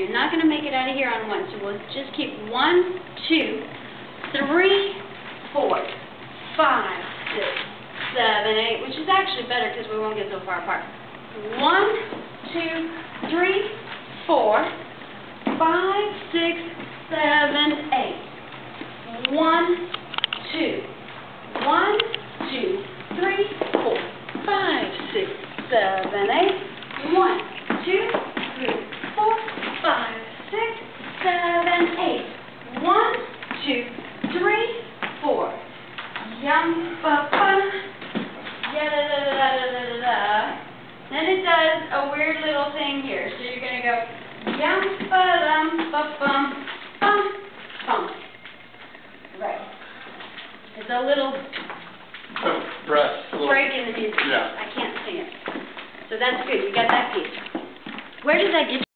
you're not going to make it out of here on one. So we'll just keep 1, 2, 3, 4, 5, 6, 7, 8, which is actually better because we won't get so far apart. 1, 2, 3, 4, 5, 6, 7, 8. 1, 2. 1, 2, 3, 4, 5, 6, 7, 8. 1, 2, 3, 4, 5, 6, 7, 8. 1, 2, 3, 4. Yum ba ba. Ya da da da da da da da. Then it does a weird little thing here. So you're gonna go yum ba dum ba bum bum bum. Right. It's a little break in the music. Yeah. I can't sing it. So that's good. You got that piece. Where did that get you?